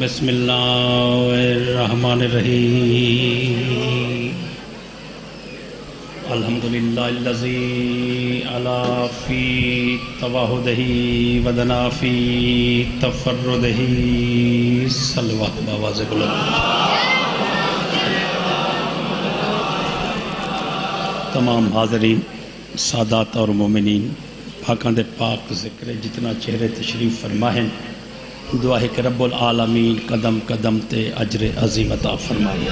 بسم اللہ الرحمن الرحیم الحمدللہ الذی علا فی تواہدہ ودنا فی تفردہ صلوات باواز بلند تمام حاضرین سادات اور مومنین پاکاں دے پاک ذکر جتنا چہرے تشریف فرمائیں دعا ہے کہ رب العالمین قدم قدم تے اجر عظیم عطا فرمائیں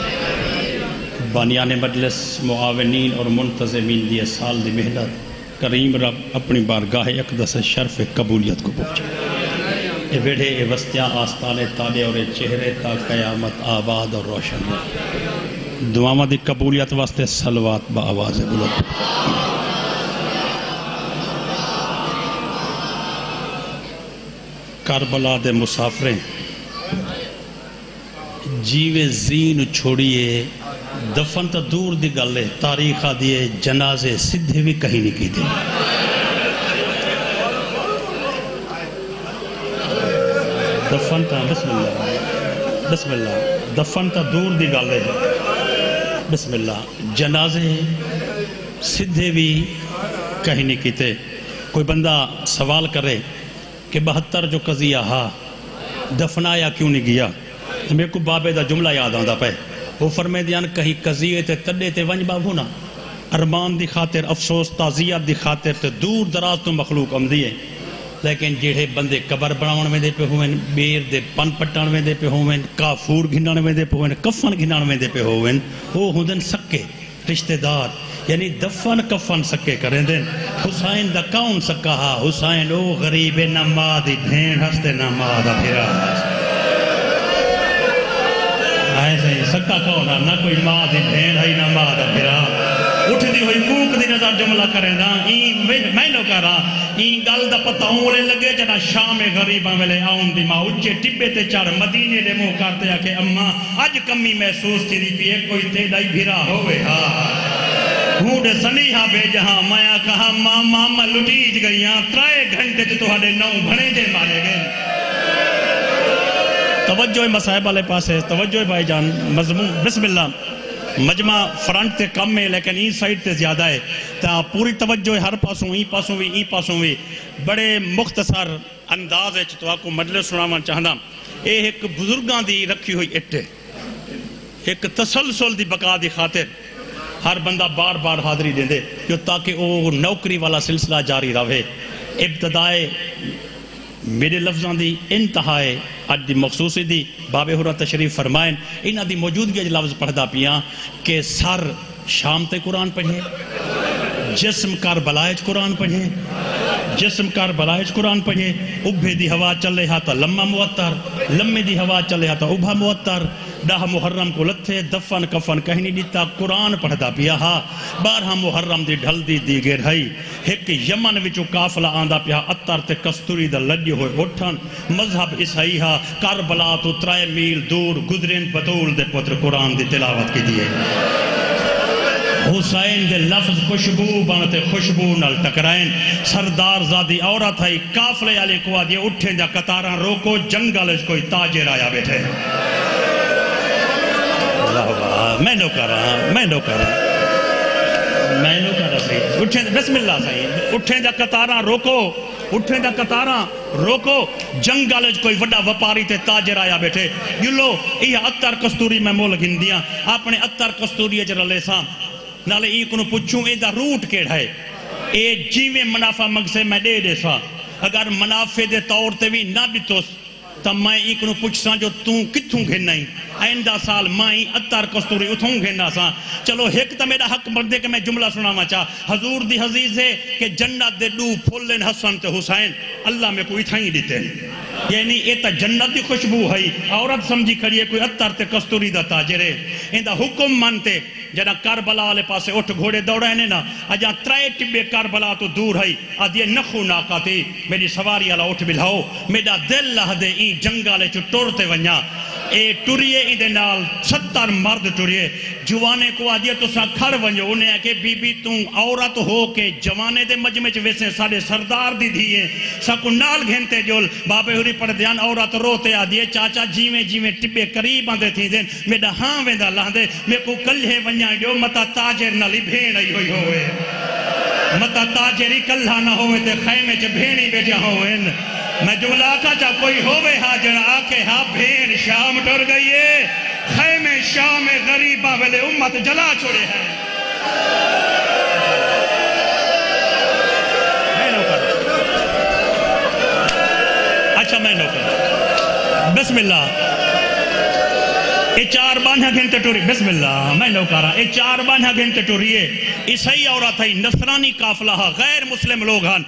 بانیان مجلس معاونین اور منتظمین دی سال دی محنت کریم رب اپنی بارگاہ اقدس شرف قبولیت کو پہنچائے اے ویڑھے اے وستیاں آستانے تالے اور اے چہرے تا قیامت آباد اور روشن رہے دعاواں دی قبولیت واسطے صلوات با آواز بلند کربلا دے مسافریں جیوے زین چھوڑیے دفن تا دور دی گلے تاریخہ دیے جنازے سدھے بھی کہیں نہیں کی دے دفن تا بسم اللہ دفن تا دور دی گلے بسم اللہ جنازے سدھے بھی کہیں نہیں کیتے کوئی بندہ سوال کرے کہ 72 جو قضیہ ہا دفنایا کیوں نہیں گیا میں کو بابے دا جملہ یاد آندہ پہ وہ فرمے دیان کہیں قضیے تے تڈے تے ونج بابو نا ارمان دی خاطر افسوس تعزیت دی خاطر تے دور دراز تو مخلوق آمدی ہے لیکن جڑے بندے قبر بناون میں دے پہ ہوئیں بیر دے پن پٹان میں دے پہ ہوئیں کافور گھنان میں دے پہ ہوئیں کفن گھنان میں دے پہ ہوئیں وہ ہوندن سکے رشتہ دار یعنی دفن کفن سکے کریں دیں حسین دا کون سکا ہا حسین او غریب نمادی بھین ہستے نمادا پھرا ایسے ہی سکا کون ہا نہ کوئی مادی بھین ہے نمادا پھرا اٹھ دی ہوئی کوک دی نظر جملہ کریں دا میں نو کہا رہا این گل دا پتہ ہولے لگے جنا شام غریباں ملے آؤں دی ماں اچھے ٹبے تے چار مدینے دے مو کرتے ہیں کہ اممہ آج کمی محسوس تھی دی پیے کوئی تیدائی بھیرا ہوئے ہاں ہوں دے سنیحہ بے جہاں مایا کہا ماما لٹیج گئیاں 3 گھنٹے تو ہاڑے 9 بھنے جے مارے گئے توجہ مسائب والے پاس ہے توجہ بھائی جان مضمون بسم اللہ مجمع فرنٹ تے کم ہے لیکن این سائٹ تے زیادہ ہے تا پوری توجہ ہر پاسوں این پاسوں بھی بڑے مختصر انداز ہے تو آپ کو مجلس سنامان چاہنا اے ایک بزرگاں دی رکھی ہوئی اٹھے ایک تسلسل دی بقا دی خاطر ہر بندہ بار بار حاضری دیں دے جو تاکہ وہ نوکری والا سلسلہ جاری رہے ابتدائے میرے لفظاں دی انتہائے آج دی مخصوصی دی باب حرہ تشریف فرمائیں انہاں دی موجودگی اج لفظ پڑھدا پیاں کہ سر شام تے قرآن پڑھے جسم کربلائے قرآن پڑھے جسم کربلائے قرآن پڑھے ابھے دی ہوا چلے ہاتا لمہ موتر لمے دی ہوا چلے ہاتا ابھا موتر 10 محرم کو لتھے دفن کفن کہیں نہیں دیتا قرآن پڑھدا پیا ہا 12 محرم دی ڈھل دی دیگر ہائی ایک یمن وچو کافلہ آندہ پیا اتر تے کستوری دا لڈی ہوئے اٹھن مذہب عیسائی ہا کربلا تو 3 میل دور گزرین بطول دے پتر قرآن دی تلاوت کی دیئے حسین دے لفظ خوشبو بانتے خوشبو نال ٹکرائیں سردار زادی عورت ہے کافلے علی کو آدھے اٹھیں جا قطاراں روکو جنگل اس کوئی تاجر آیا بیٹھے میں نو کر رہا صحیح اٹھیں بسم اللہ صحیح اٹھیں جا قطاراں روکو جنگل اس کوئی وڈا وپاری تے تاجر آیا بیٹھے یلو یہ اتر کستوری میں مول گندیاں اپنے اتر کستوری اجر لے سام نالے ای کنو پچھوں اے دا روٹ کیڑ ہے اے جیویں منافع مگسے میں دے سا اگر منافع دے طور تے بھی نہ بھی توس تب میں ای کنو پچھ سا جو توں کتھوں گھنائی آئندہ سال میں اتار کستوری اتھوں گھنا سا چلو ایک تا میرا حق مردے کہ میں جملہ سناما چاہ حضور دی حضیز ہے کہ جنت دے دو پھولن حسن تے حسین اللہ میں کوئی تھائیں دیتے ہیں یعنی اے تا جنت دی خوشبو ہے عورت سمجھی کھڑی ہے کوئی اتار تے کستوری دا تاجر ہے ان دا حکم مانتے جنا کربلا والے پاسے اٹھ گھوڑے دوڑے نے نا اجا ترے ٹبے کربلا تو دور ہے آدھی نخو ناکا تھی میری سواری والا اٹھ بلھاؤ میرا دل لہ دے این جنگالے چو ٹورتے ونیا اے ٹوریے ایدے نال 70 مرد ٹوریے جوانے کو آدھیا تو سا کھڑ ونجو انہیں کہ بی بی توں عورت ہو کے جوانے دے مجمع ویسے ساڑے سردار دی دیئے سا کو نال گھنتے جول بابے ہوری پڑھ دیان عورت روتے آدھیے چاچا جیویں جیویں ٹبے قریب آندے تھی دین میڈا ہاں ویندہ لہ دے میں کو کلھے ونیا جو متا تاجر نالی بھین آئی ہوئی ہوئے متا تاجری کلھا نہ ہوئے تے خیمے چے بھینی بیجا ہوئے میں جملہ کا چاہ کوئی ہوئے حاجر آکے ہاں بھین شام ٹر گئی ہے خیمے شام غریبہ ویلے امت جلا چھوڑے ہیں میں نو کر اچھا میں نو کر بسم اللہ اے 4 بانہا گھنٹے ٹوری بسم اللہ میں نو کر اے 4 بانہا گھنٹے ٹوریے عیسائی عورت ہے نصرانی قافلہ غیر مسلم لوگ ہیں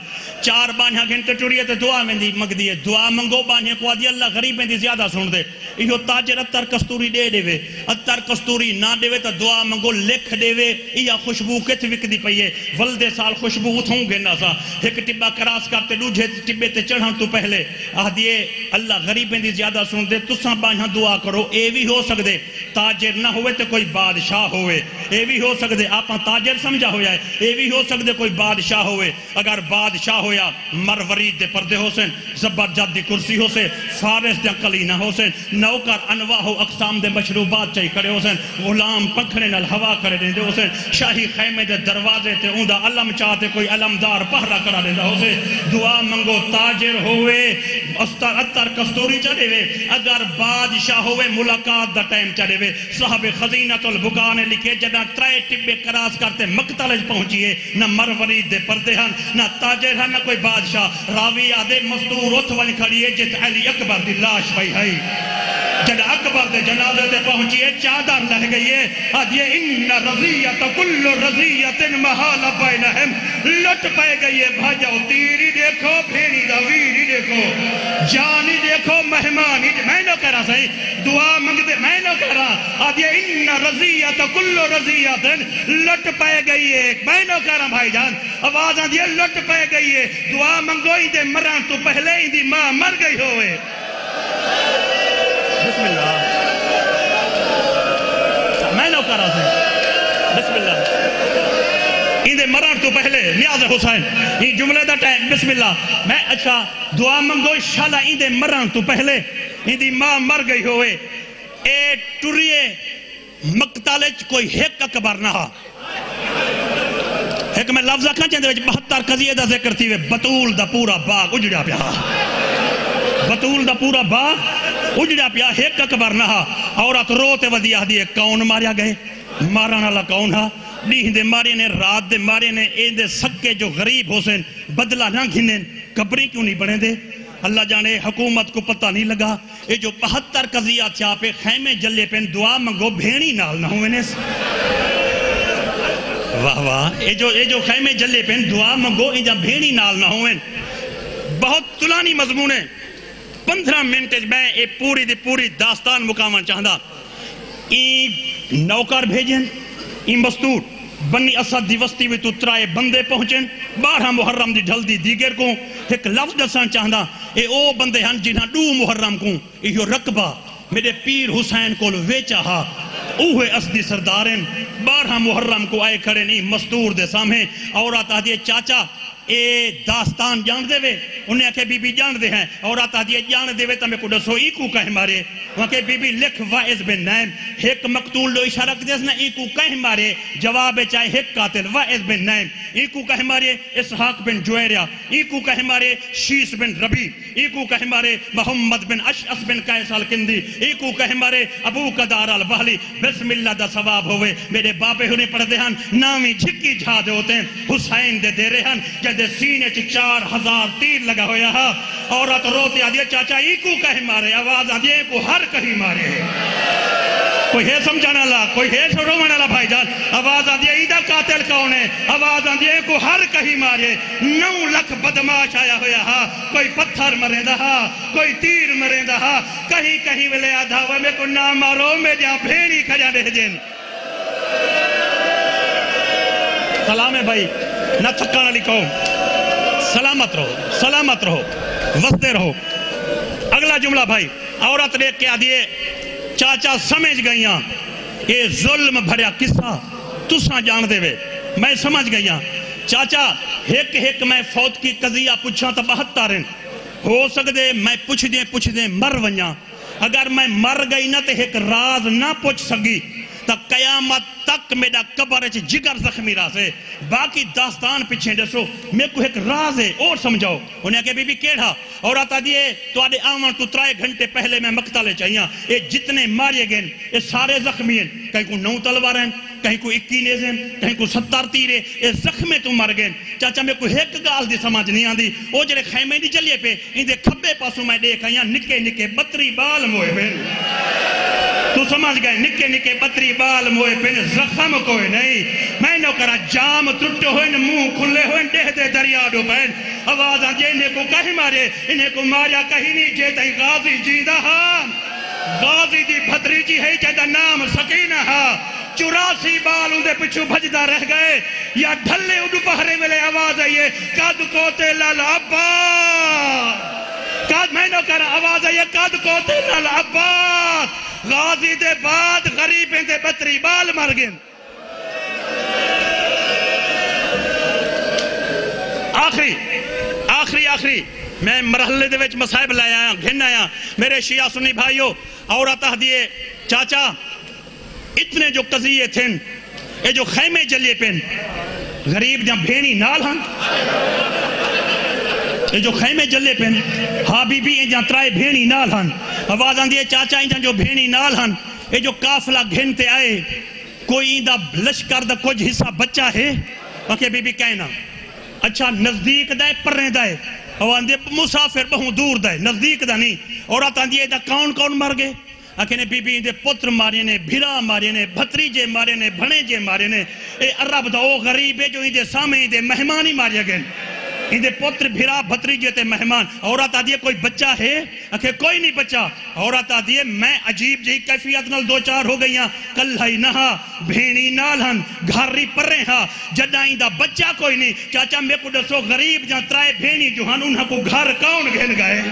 4 بانہا گھنٹے ٹوریے تے دعا میں دی مگ دیئے دعا منگو بانہے کو آدھی اللہ غریب میں دی زیادہ سن دے یہ تاجر اتر کستوری دے دے وے اتر کستوری نہ دے وے تا دعا منگو لکھ دے وے یہ خوشبو کت وک دی پئیے ولدے سال خوشبو اتھوں گے نا سا ایک ٹبا کراس کرتے دوجھے ٹبے تے چڑھاں تو پہلے آدھیے اللہ غریب میں دی زیادہ سن دے تساں بانہا دعا کرو اے بھی ہو سکدے تاجر نہ ہوئے تے کوئی بادشاہ ہوئے اے بھی ہو سکدے آپاں تاجر سمجھا ہویا ہے اے بھی ہو سکدے کوئی بادشاہ ہوئے اگر بادشاہ ہویا مرورید دے پردے ہو سن زبرجد دی کرسی ہو سے فارس دے قلینہ ہو سن نوکر انواع و اقسام دے مشروبات چاہی کھڑے ہو سن غلام پنکھنے نال ہوا کرے دے ہو سن شاہی خیمے دے دروازے تے اوندہ علم چاہتے کوئی علمدار پہرہ کرا دے ہو سے دعا منگو تاجر ہوئے اتر کستوری چڑھے ہوئے اگر بادشاہ ہوئے ملاقات دا ٹائم چڑھے ہوئے صاحب خزینت البقاء نے لکھے جنا 3 ٹبے کراس کرتے مقتلج پہنچیے نہ مرورید دے پردے ہن نہ تاجر ہن نہ کوئی بادشاہ راوی آدھے مزدور اتھ ون کھڑیے جت علی اکبر دی لاش پئی ہے جد اکبر دے جنازے دے پہنچیے چادر لہ گئیے آدھیے ان رضیت کل رضیت محال بینہم لٹ پہ گئیے بھاجاؤ تیری دیکھو بھینی دا ویری دیکھو جانی دیکھو مہمانی میں نو کہہ رہا صحیح دعا منگ دے میں نو کہہ رہا آدھیے ان رضیت کل رضیت لٹ پہ گئیے میں نو کہہ رہا بھائی جان آواز آدھیے لٹ پہ گئیے دعا منگو ہی دے مران تو پہلے ہی دی ماں مر گئی ہوئے بسم اللہ میں نو کر رہا سے بسم اللہ ان دے مران تو پہلے نیاز حسین یہ جملے دا ٹائم بسم اللہ میں اچھا دعا منگو انشاءاللہ ان دے مران تو پہلے ان دی ماں مر گئی ہوئے اے ٹوریے مقتلج کوئی ہیک اکبر نہ ایک میں لفظہ کھاں چاہتے ہیں 72 قضیے دا ذکر تھی بطول دا پورا باغ اجڑا پیا بطول دا پورا باغ اجڑا پیا ایک اکبر نہ عورت روتے ودیا دیئے کون ماریا گئے ماران اللہ کون ہا دیہ دے مارے نے رات دے مارے نے اے دے سکے جو غریب ہو سن بدلہ نہ گھنیں قبریں کیوں نہیں بنے دے اللہ جانے حکومت کو پتہ نہیں لگا اے جو 72 قضیہ تھیا پہ خیمے جلے پہ دعا منگو بھینی نال نہ ہوئے نیس واہ واہ اے جو خیمے جلے پہ دعا منگو اے جا بھینی نال نہ ہوئے بہت طولانی مضمون ہے 15 منٹ میں اے پوری دی پوری داستان مقامن چاہتا این نوکر بھیجن این مستور بنی اسد دی وستی بھی تو 3 بندے پہنچن 12 محرم دی ڈھل دی دیگر کو ایک لفظ دسان چاہتا اے او بندے ہن جنہاں 2 محرم کو ایو رقبہ میرے پیر حسین کو ویچا ہا اوہے اسدی سردارن 12 محرم کو آئے کھڑے نہیں مستور دے سامنے عورت آدھیے چاچا اے داستان جان دے وے انہیں آکے بی بی جان دے ہیں اور آتا دیئے جان دے وے تا میں کو ڈسو ایکو کہیں مارے وہاں کے بی بی لکھ وائز بن نائم ایک مقتول دو اشارہ کدیس نا ایکو کہیں مارے جواب چاہے ایک قاتل وائز بن نائم ایکو کہیں مارے اسحاق بن جویریا ایکو کہیں مارے شیس بن ربی ایکو کہیں مارے محمد بن اشعث بن قیس الکندی ایکو کہیں مارے ابو قدار البحلی بسم اللہ دا ثواب ہوئے میرے باپے ہونے پڑھ دے ہن نامی جھکی جھا دے ہوتے ہیں حسین دے دے رہے ہن دے سینے 4000 تیر لگا ہویا ہے عورت روتے آدھے چاچا ایکو کہیں مارے آواز آدھے کو ہر کہیں مارے کوئی ہے سمجھانا اللہ کوئی ہے رومانا اللہ بھائی جان آواز آدھے ایدہ قاتل کون ہے آواز آدھے کو ہر کہیں مارے 9 لاکھ بدماش آیا ہویا ہے کوئی پتھر مرے دہا کوئی تیر مرے دہا کہیں کہیں ویلے آدھا میں کو نہ مارو میں جہاں بھیڑی کھجا دے جن سلام ہے بھائی نہ تھکان علی قوم سلامت رہو وسدے رہو اگلا جملہ بھائی عورت دیکھ کے آدھیے چاچا سمجھ گئیاں یہ ظلم بھریا قصہ تساں جان دے وے میں سمجھ گئیاں چاچا ایک میں فوت کی قضیہ پوچھاں تا 72 ہو سکدے میں پوچھ دیں مر ونیاں اگر میں مر گئی نہ تے ایک راز نہ پوچھ سکی تا قیامت تک میرا قبر جگر زخمی راز ہے باقی داستان پیچھے دسو میں کو ایک راز ہے اور سمجھاؤ انہیں کہ بی بی کیڑا اور آتا دیئے تو آدھے آمان تو 3 گھنٹے پہلے میں مقتلے چاہیاں یہ جتنے مارے گئے یہ سارے زخمی ہیں کہیں کو 9 تلوار ہیں کہیں کو 21 نیز ہیں کہیں کو 70 تیرے یہ زخمے تو مر گئے چاچا میں کو ایک گال دی سمجھ نہیں آن دی وہ جڑے خیمے نہیں چلیے پہ ان دے کھبے پاسوں میں دیکھا یہاں نکے 32 بال موئے پہن تو سمجھ گئے نکے 32 بال موئے پہن زخم کوئی نہیں میں نو کرا جام ٹوٹے ہوئے منہ کھلے ہوئے دہ دے دریا ڈو پہن آواز آن جے انہیں کو کہیں مارے انہیں کو ماریا کہیں نہیں جے تائی غازی جیدہ ہاں غازی دی بھتریجی ہے جیدہ نام سکینہ ہاں 84 بال اندے پچھو بھجدہ رہ گئے یا ڈھلے اڈو پہرے ملے آواز آئیے قد کوتے لالعباس قد میں نو کرا آواز آئیے قد کوتے لالعباس غازی دے بعد غریبیں دے 32 بال مر گئے آخری میں مرحلے دے وچ مسائب لائے آیا گھن آیا میرے شیعہ سنی بھائیو عورتہ دیئے چاچا اتنے جو قضیے تھے یہ جو خیمے جلیے پین غریب جہاں بھینی نال ہن یہ جو خیمے جلیے پین ہاں بی بی جہاں 3 بھینی نال ہن آواز آن دیئے چاچا جہاں جو بھینی نال ہن یہ جو کافلہ گھنتے آئے کوئی دا لشکر دا کچھ حصہ بچہ ہے وکہ بی بی کہنا اچھا نزدیک دائے پرنے دائے آواز دیئے مسافر بہت دور دائے نزدیک دا نہیں اور آتا دیئے دا کون مر گئے اکھنے بی بی دے پتر مارے نے بھیرا مارے نے بھتریجے مارے نے بھنیجے مارے نے اے عرب دا او غریبے جو دے سامنے دے مہمانی مارے گئے ان دے پتر بھیرا بھتریجے تے مہمان عورت آدھیے کوئی بچہ ہے اکھے کوئی نہیں بچہ عورت آدھیے میں عجیب جی کیفیت نال 2-4 ہو گئیاں کل ہی نہا بھینی نال ہن گھاری پر رہے ہاں جدائیں دا بچہ کوئی نہیں چاچا میں کو دسو غریب جہاں 3 بھینی جو ہن انہاں کو گھر کون گھن گئے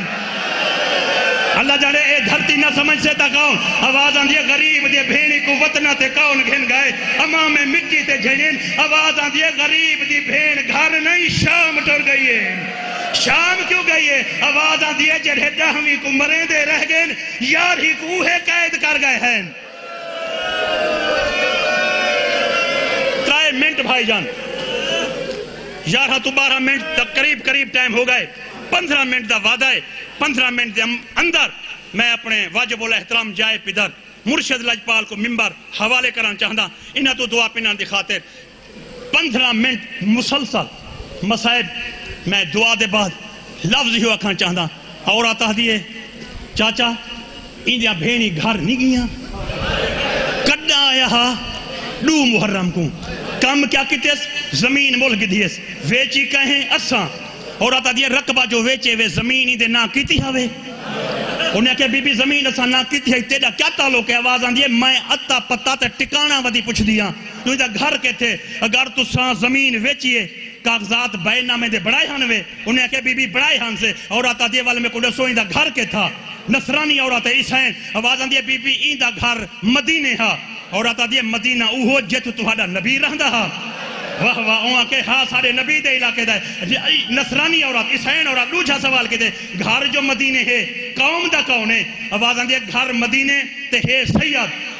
اللہ جانے اے دھرتی نہ سمجھ سے تا کون آواز آن دیئے غریب دے بھینی کو وطنہ تے کون گھن گئے امام میں مٹی تے جھنین آواز آن دیئے غریب دی بھین گھر نہیں شام ٹر گئی ہے شام کیوں گئی ہے آواز آن دیئے جڑے 10ویں کو مرے دے رہ گئے یار ہی کو ہے قید کر گئے ہیں 3 منٹ بھائی جان 11 تو 12 منٹ تک قریب ٹائم ہو گئے 15 منٹ دا وعدہ ہے 15 منٹ دے اندر میں اپنے واجب الاحترام جائے پدر مرشد لجپال کو ممبر حوالے کرنا چاہتا انہاں تو دعا پینا دی خاطر 15 منٹ مسلسل مسائب میں دعا دے بعد لفظ ہی رکھنا چاہتا اور آتا دیئے چاچا اندیا بھینی گھر نہیں گیاں کڈا آیا ہا 2 محرم کو کم کیا کتیس زمین ملک دیس ویچی کہیں اساں اور آتا دیئے رقبہ جو ویچے وے زمینی دے نہ کیتی ہوئے انہیں کہ بی بی زمین اسا نہ کیتی ہے تیرا کیا تعلق ہے آواز آن دیئے میں اتا پتا تے ٹکانا ودی پوچھ دیا تو ادھا گھر کے تھے اگر تو ساں زمین ویچیے کاغذات بینا میں دے بڑھائے ہن وے انہیں کہ بی بی بڑھائے ہن سے اور آتا دیئے والے میں کو ڈسو ادھا گھر کے تھا نصرانی اور آتا عیسائن آواز آن دیئے بی بی ادھا گھر مدینے ہا اور آتا دیئے مدینہ اوہو جت تہاڈا نبی رہندا ہا واہ واہ اوہاں کے ہاں سارے نبی دے علاقے دے نصرانی عورت عیسائن عورت دوجھا سوال کے دے گھر جو مدینے ہے قوم دا کون ہے آواز آن دیئے گھر مدینے تے ہے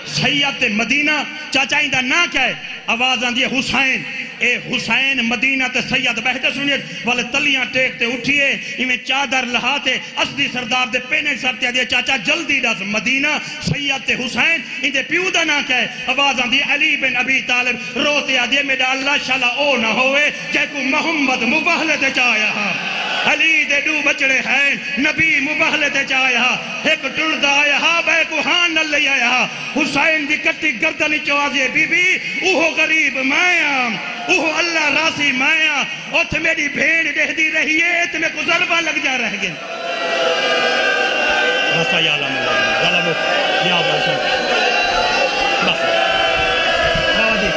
سید تے مدینہ چاچائیں دا نا کیا ہے آواز آن دیئے حسین اے حسین مدینہ تے سید بہتے سنیے والے تلیاں ٹیک تے اٹھئے انہیں چادر لہاتے اصلی سردار دے پینے سرتے دیئے چاچا جلدی دس مدینہ سید تے حسین ان دے پیو دا نا کیا ہے آواز آن دیئے علی بن ابی طالب روتے آدھے میرا اللہ شالا او نہ ہوئے کہ کو محمد مباہلے چاہیا ہاں علی دے 2 بچڑے ہیں نبی مباہلے چاہیا ایک ٹردہ آیا ہاں بے کو ہاں نہ لے آیا حسین دی کٹی گردنی چوازی بی بی اوہو غریب مائیاں اوہو اللہ راسی مائیاں اوتھ میری بھین دہ دی رہی ہے تمہیں کو ضربہ لگ جا رہ گئے رسا یا اللہ غلبو یا اللہ بس بابا جی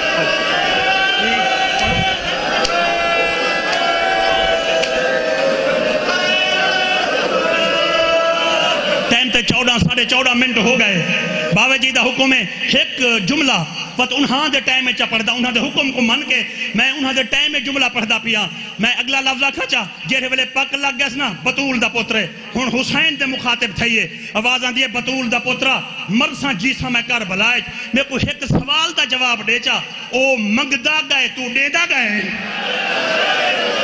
تے 14 منٹ ہو گئے باوے جی دا حکم ہے ایک جملہ وقت انہاں دے ٹائم میں چا پڑھدا انہاں دے حکم کو من کے میں انہاں دے ٹائم میں جملہ پڑھدا پیا میں اگلا لفظ آکھا چا جیڑے ویلے پک لگ گئے نا بطول دا پوترے ہن حسین دے مخاطب تھئیے آواز آندی ہے بطول دا پوترا مرساں جیسا میں کر بلائے میں کو ایک سوال دا جواب دے چا او منگدا گئے تو دیدا گئے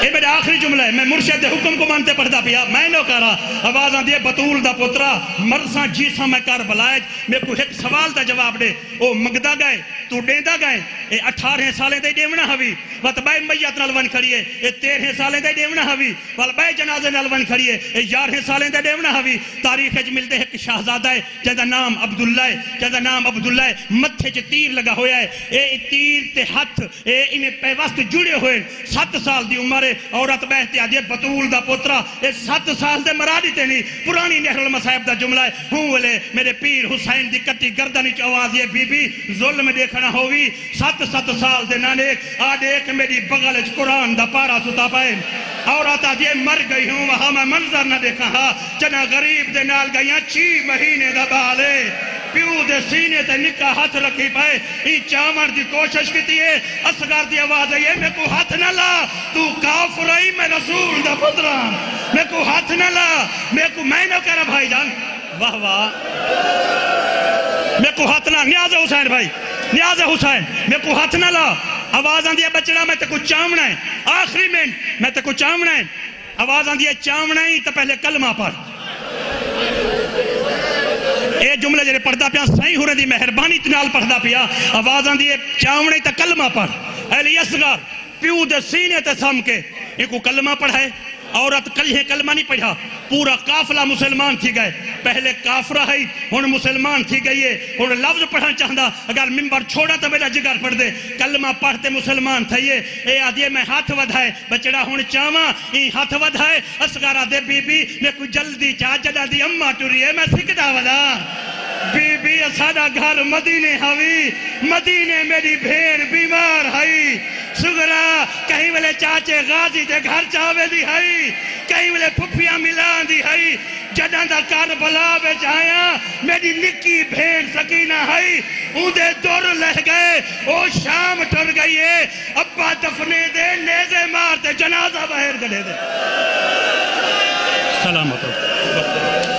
یہ میرے آخری جملہ ہے میں مرشد حکم کو مانتے پڑھدا پیا میں نو کہا رہا آواز آندی ہے بطول دا پوترا مرساں جیسا میں کر بلائے میں کو ایک سوال دا جواب دے او منگدا گئے تو دیدا گئے اے 18 سالیں دے دیونا ہوئی وقت بے میت نلون کھڑیے اے 13 سالیں دے دیونا ہوئی وقت بے جنازے نلون کھڑیے اے 11 سالیں دے دیونا ہوئی تاریخ اج ملتے ہیں کہ شہزادہ ہے جہاں نام عبداللہ ہے متھے چ تیر لگا ہویا ہے اے تیر تے ہاتھ اے انہیں پیوست جڑے ہوئے 7 سال دی عمر ہے عورت بہتے آدھی ہے بطول دا پوترا اے 7 سال دے مرادی تے نہیں پرانی نہر المصائب دا جملہ ہے ہوں ولے میرے پیر حسین دی کٹی گردنی چ آواز یہ بی بی ظلم دیکھنا ہوئی 7 سال دے نانے آدھے ایک میری بغل قرآن دا پارا ستا پائے عورت آدھی ہے مر گئی ہوں وہاں میں منظر نہ دیکھا ہاں چنا غریب دے نال گئیاں 6 مہینے دا بالے پیو دے سینے تے نکا ہاتھ رکھی پائے ہی چامر دی کوشش کی تیئے اصغر دی آواز ہے میں کو ہاتھ نہ لا تو کافر آئی میں رسول دا پتران میں کو ہاتھ نہ لا میں نہ کہہ رہا بھائی جان واہ واہ میں کو ہاتھ نہ نیاز حسین بھائی نیاز حسین میں کو ہاتھ نہ لا آواز آندھی ہے بچڑا میں تے کو چامنا ہے آخری منٹ میں تے کو چامنا ہے آواز آندھی ہے چامنا ہی تو پہلے کلمہ پڑھ اے جملے جڑے پڑھدا پیا صحیح ہو رہی مہربانی تنال پڑھدا پیا آواز آندھی ہے چامنا ہی تو کلمہ پڑھ اہلی اصغر پیو دے سینے تے سم کے ایک کو کلمہ پڑھائے عورت کلیہ کلمہ نہیں پڑھا پورا قافلہ مسلمان تھی گئے پہلے کافرہ ہے ہن مسلمان تھی گئی ہے ہن لفظ پڑھنا چاہتا اگر ممبر چھوڑا تو میرا جگر پڑھ دے کلمہ پڑھتے مسلمان تھئیے اے آدھے میں ہاتھ ودھائے بچڑا ہن چاہاں ای ہاتھ ودھائے اصغر آدھے بی بی میں کوئی جلدی چاہ جدا دی اممہ ٹوری ہے میں سکھدا والا بی بی سادہ گھر مدینے ہوئی مدینے میری بھیڑ بیمار ہوئی سگرا کہیں والے چاچے غازی دے گھر چاہوے دی ہوئی کہیں والے پھپیاں ملان دی ہوئی جدہ دا کربلا بے جایا میری نکی بھیڑ سکینہ ہوئی اندھے دور لہ گئے او شام ٹر گئی ہے ابا دفنے دے نیزے مار دے جنازہ باہر گلے دے سلامت